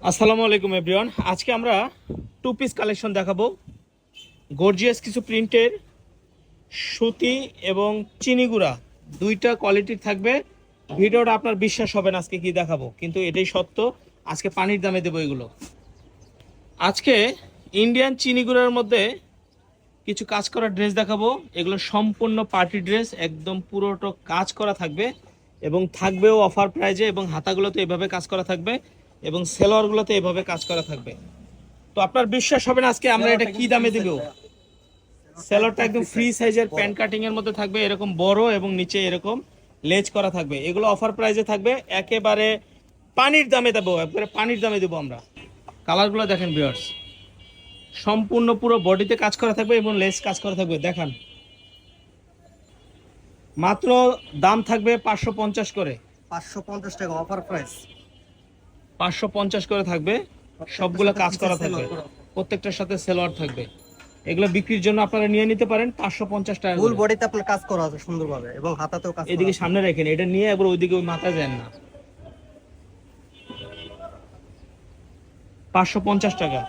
আসসালামু আলাইকুম এভরিওয়ান। আজকে আমরা টু পিস কালেকশন দেখাবো। গর্জিয়াস কিছু প্রিন্টের সুতি এবং চিনিগুড়া দুইটা কোয়ালিটির থাকবে। ভিডিওটা আপনার বিশ্বাস হবে না আজকে কি দেখাবো, কিন্তু এটাই সত্য। আজকে পানির দামে দেবো এগুলো। আজকে ইন্ডিয়ান চিনিগুড়ার মধ্যে কিছু কাজ করা ড্রেস দেখাবো। এগুলো সম্পূর্ণ পার্টি ড্রেস, একদম পুরোটা কাজ করা থাকবে এবং থাকবেও অফার প্রাইজে, এবং হাতাগুলোতে এভাবে কাজ করা থাকবে এবং সেলোয়ারগুলোতে এভাবে কাজ করা থাকবে। তো আপনার বিশ্বাস হবে না আজকে আমরা এটা কি দামে দিব। সেলোয়ারটা একদম ফ্রি সাইজের প্যান্ট কাটিং এর মধ্যে থাকবে, এরকম বড় এবং নিচে এরকম লেজ করা থাকবে। এগুলো অফার প্রাইজে থাকবে, একেবারে পানির দামে দেবো, একেবারে পানির দামে দেবো আমরা। কালারগুলো দেখেন ভিউয়ার্স, সম্পূর্ণ পুরো বডিতে কাজ করা থাকবে এবং লেস কাজ করা থাকবে। দেখান, মাত্র দাম থাকবে 550 করে। 550 টাকা অফার প্রাইস। 550 করে থাকবে, সবগুলো কাজ করা থাকবে, প্রত্যেকটার সাথে সেলোয়ার থাকবে। এগুলো বিক্রির জন্য আপনারা নিয়ে নিতে পারেন 550 টাকা। ফুল বডিতে আপনার কাজ করা আছে সুন্দরভাবে এবং হাতাতেও কাজ করা এদিকে আছে। সামনে রাখেন, এটা নিয়ে একবার ওইদিকে ওই মাথা যান না। 550 টাকা,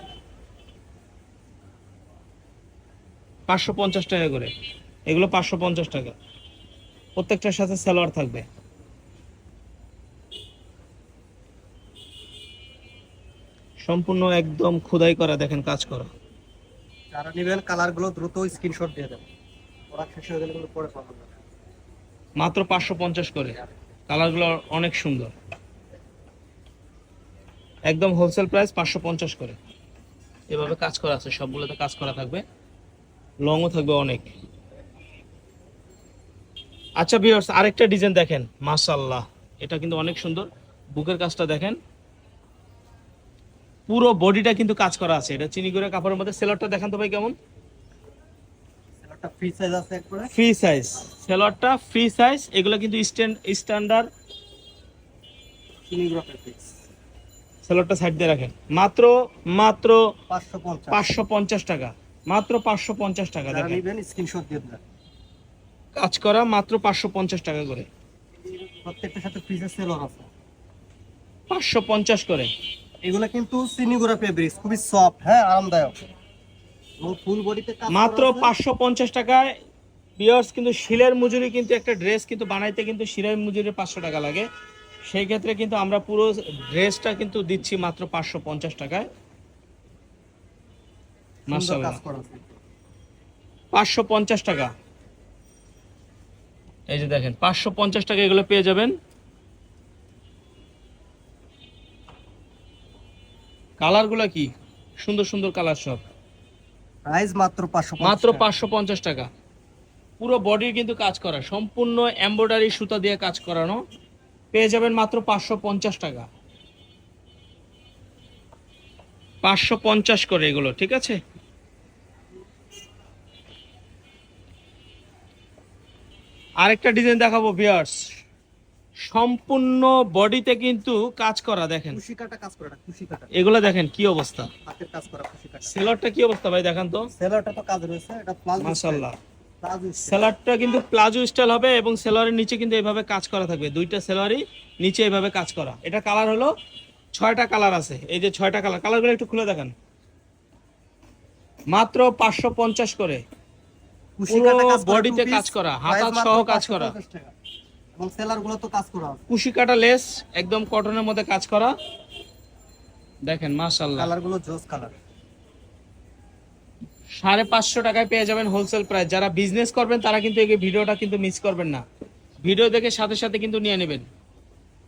550 টাকা করে এগুলো। 550 টাকা, প্রত্যেকটার সাথে সালোয়ার থাকবে। সম্পূর্ণ একদম খোদাই করা, দেখেন কাজ করা। যারা নেবেন কালার গুলো দ্রুত স্ক্রিনশট দিয়ে দেন, ওরা শেষ হয়ে গেলে কিন্তু পরে পাবেন না। মাত্র 550 করে, কালারগুলো অনেক সুন্দর। একদম হোলসেল প্রাইস 550 করে। এভাবে কাজ করা আছে, সবগুলোতে কাজ করা থাকবে, লংও থাকবে অনেক। আচ্ছা ভিউয়ার্স, আরেকটা ডিজাইন দেখেন, মাশাআল্লাহ, এটা কিন্তু অনেক সুন্দর। বুকের কাজটা দেখেন, পুরো বডিটা কিন্তু কাজ করা আছে। এটা চিনিগুড়া কাপড়ের মধ্যে। সেলোয়ারটা দেখান তো ভাই কেমন। সেলোয়ারটা ফ্রি সাইজ আছে একবারে, ফ্রি সাইজ, সেলোয়ারটা ফ্রি সাইজ। এগুলো কিন্তু স্ট্যান্ডার্ড। চিনিগুড়া ফেব্রিক্স। সেলোয়ারটা সাইড দিয়ে রাখেন। মাত্র মাত্র 550 550 টাকা, মাত্র 550 টাকা। যারা দেখেন নেবেন স্ক্রিনশট দিয়ে দেন। কাজ করা, মাত্র 550 টাকা করে। প্রত্যেকটার সাথে ফ্রি সাইজ সেলোয়ার আছে। 550 করে। এগুলো কিন্তু চিনিগুড়া ফেব্রিক্স, খুবই সফট, হ্যাঁ আরামদায়ক এবং ফুল বডিতে কাজ মাত্র করা আছে। 550 টাকায় ভিউয়ার্স। কিন্তু শিলের মজুরি, কিন্তু একটা ড্রেস কিন্তু বানাইতে কিন্তু শিলের মজুরি 500 টাকা লাগে। সেই ক্ষেত্রে কিন্তু আমরা পুরো ড্রেসটা কিন্তু দিচ্ছি মাত্র 550 টাকায়। সুন্দর মাশাআল্লাহ, কাজ করা আছে। 550 টাকা। এই যে দেখেন, 550 টাকা এগুলো পেয়ে যাবেন। কালারগুলো কি সুন্দর সুন্দর কালার সব। প্রাইস মাত্র 550 মাত্র টাকা। 550 টাকা। পুরো বডির কিন্তু কাজ করা, সম্পূর্ণ এমব্রয়ডারি সুতা দিয়ে কাজ করানো। পেয়ে যাবেন মাত্র 550 টাকা। 550 করে এগুলো, ঠিক আছে। আরেকটা ডিজাইন দেখাবো ভিউয়ার্স, সম্পূর্ণ বডিতে কিন্তু কাজ করা। দেখেন কুশি কাটা কাজ করা, কুশি কাটা এগুলো, দেখেন কি অবস্থা। হাতের কাজ করা কুশি কাটা। সেলরটা কি অবস্থা ভাই, দেখান তো। সেলোয়ারটা তো কাজ রয়েছে, এটা প্লাজো মাশাআল্লাহ, প্লাজো স্টাইল। সেলারটা কিন্তু প্লাজো স্টাইল হবে এবং সেলোয়ারের নিচে কিন্তু এইভাবে কাজ করা থাকবে। দুইটা সেলোয়ারই নিচে এইভাবে কাজ করা। এটা কালার হলো 6টা কালার আছে। এই যে 6টা কালার, কালারগুলো একটু খুলে দেখান। মাত্র 550 করে, কুশি পুরো কাটা কাজ করা, বডিতে two piece, কাজ করা, প্রাইস হাতা মাত্র সহ কাজ করা। 550 টাকা। এবং সেলার গুলো তো কাজ করা আছে। কুশি কাটা লেস, একদম কটনের মধ্যে কাজ করা। দেখেন মাশাআল্লাহ, কালার গুলো জোস কালার। 550 টাকায় পেয়ে যাবেন হোলসেল প্রাইস। যারা বিজনেস করবেন তারা কিন্তু এই ভিডিওটা কিন্তু মিস করবেন না, ভিডিও দেখে সাথে সাথে কিন্তু নিয়ে নেবেন।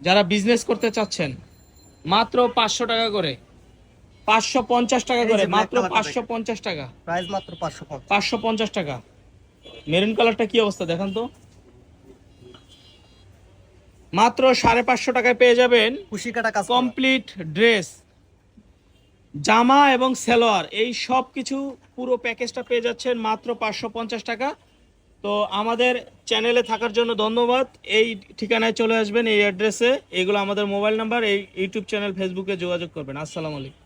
যারা বিজনেস করতে চাচ্ছেন, মাত্র 500 টাকা করে, 550 টাকা করে, মাত্র 550 টাকা। প্রাইস মাত্র 550। 550 টাকা। মেরুন কালারটা কি অবস্থা দেখান তো। মাত্র 550 টাকায় পেয়ে যাবেন কুশি কাটা কাজ করা। কমপ্লিট ড্রেস, জামা এবং সালোয়ার, এই সব কিছু পুরো প্যাকেজটা পেয়ে যাচ্ছেন মাত্র 550 টাকা। তো আমাদের চ্যানেলে থাকার জন্য ধন্যবাদ। এই ঠিকানায় চলে আসবেন, এই অ্যাড্রেসে। এগুলো আমাদের মোবাইল নাম্বার, এই ইউটিউব চ্যানেল, ফেসবুকে যোগাযোগ করবেন। আসসালামু আলাইকুম।